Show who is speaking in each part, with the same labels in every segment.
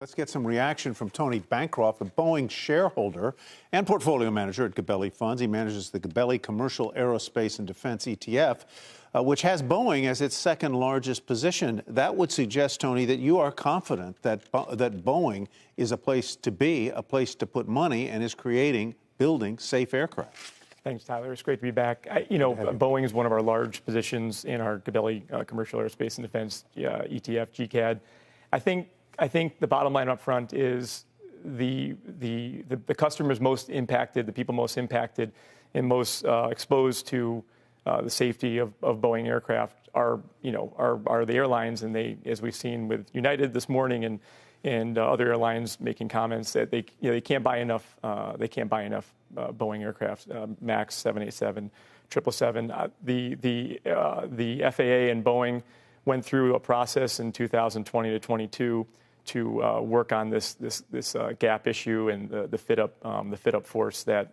Speaker 1: Let's get some reaction from Tony Bancroft, a Boeing shareholder and portfolio manager at Gabelli Funds. He manages the Gabelli Commercial Aerospace and Defense ETF, which has Boeing as its second largest position. That would suggest, Tony, that you are confident that Boeing is a place to be, a place to put money, and is building safe aircraft.
Speaker 2: Thanks, Tyler. It's great to be back. Boeing is one of our large positions in our Gabelli Commercial Aerospace and Defense ETF, GCAD. I think the bottom line up front is the customers most impacted, the people most impacted and most exposed to the safety of Boeing aircraft are the airlines, and they, as we've seen with United this morning and other airlines making comments that they can't buy enough Boeing aircraft, MAX 787, 777. The FAA and Boeing went through a process in 2020 to 22 to work on this gap issue and the fit up force that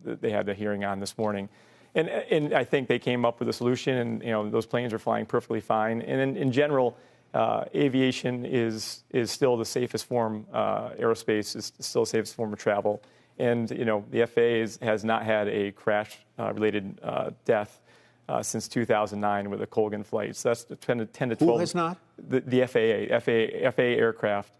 Speaker 2: they had a hearing on this morning, and I think they came up with a solution, and those planes are flying perfectly fine. And in general, aviation is still the safest form. Aerospace is still the safest form of travel, and the FAA has not had a crash related death since 2009 with the Colgan flight. So that's 10 to 12.
Speaker 1: Who has not?
Speaker 2: The FAA aircraft.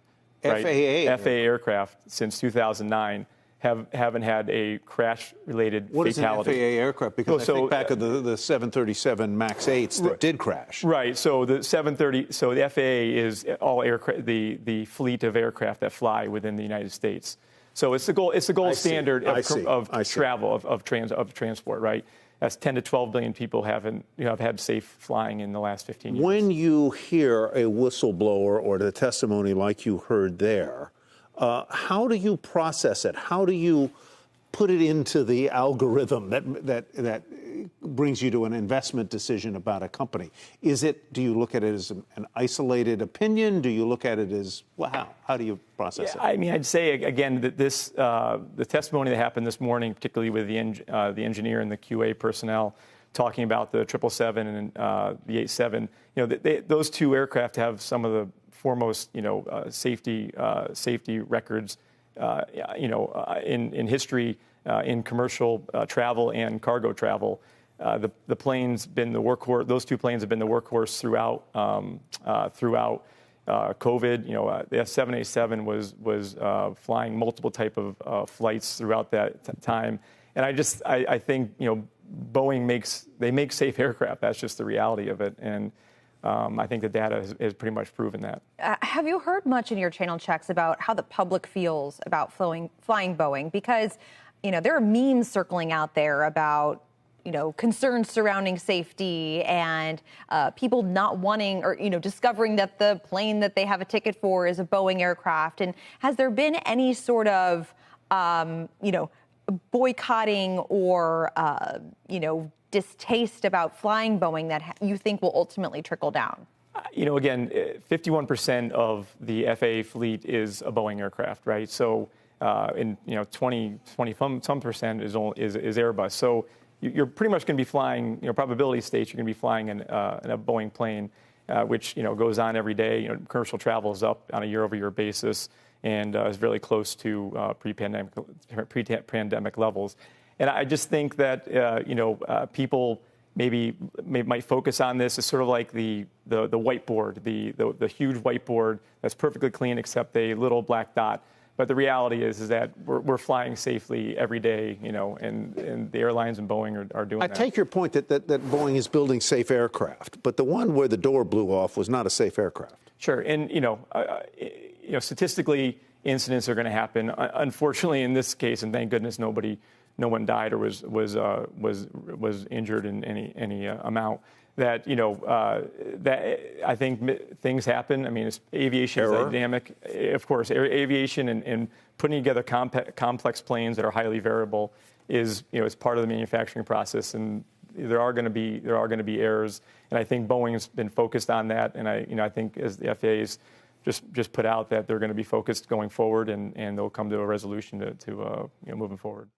Speaker 2: Right? FAA aircraft since 2009 haven't had a crash-related fatality.
Speaker 1: What is an FAA aircraft? Because I think back of the 737 MAX 8s that did crash.
Speaker 2: Right. So the 730. So the FAA is all aircraft, the fleet of aircraft that fly within the United States. So it's the gold standard of travel of transport. Right. That's 10 to 12 billion people have had safe flying in the last 15 years.
Speaker 1: When you hear a whistleblower or the testimony like you heard there, how do you process it? How do you put it into the algorithm that brings you to an investment decision about a company? Do you look at it as an isolated opinion? Do you look at it as, well, how do you process it?
Speaker 2: I mean, I'd say, again, that the testimony that happened this morning, particularly with the engineer and the QA personnel talking about the 777 and the 87, those two aircraft have some of the foremost, safety records, in history, in commercial travel and cargo travel. The plane's been the workhorse. Those two planes have been the workhorse throughout COVID. The 787 was flying multiple type of flights throughout that time, and I think Boeing makes safe aircraft. That's just the reality of it, and I think the data has pretty much proven that.
Speaker 3: Have you heard much in your channel checks about how the public feels about flying Boeing? Because there are memes circling out there about concerns surrounding safety and people not wanting or discovering that the plane that they have a ticket for is a Boeing aircraft. And has there been any sort of boycotting or distaste about flying Boeing that you think will ultimately trickle down?
Speaker 2: Again, 51% of the FAA fleet is a Boeing aircraft, right? So, 20 some percent is Airbus. So you're pretty much going to be flying. Probability states you're going to be flying in a Boeing plane, which goes on every day. Commercial travel is up on a year-over-year basis and is very close to pre-pandemic levels. And I just think that people might focus on this as sort of like the whiteboard, the huge whiteboard that's perfectly clean except a little black dot. But the reality is that we're flying safely every day, and the airlines and Boeing are doing that.
Speaker 1: I take your point that Boeing is building safe aircraft, but the one where the door blew off was not a safe aircraft.
Speaker 2: Sure, and statistically, incidents are going to happen. Unfortunately, in this case, and thank goodness no one died or was injured in any amount. That I think things happen. I mean, aviation is dynamic, of course. Aviation and putting together complex planes that are highly variable is part of the manufacturing process, and there are going to be errors. And I think Boeing has been focused on that, and I think as the FAA's just put out that they're going to be focused going forward, and they'll come to a resolution to moving forward.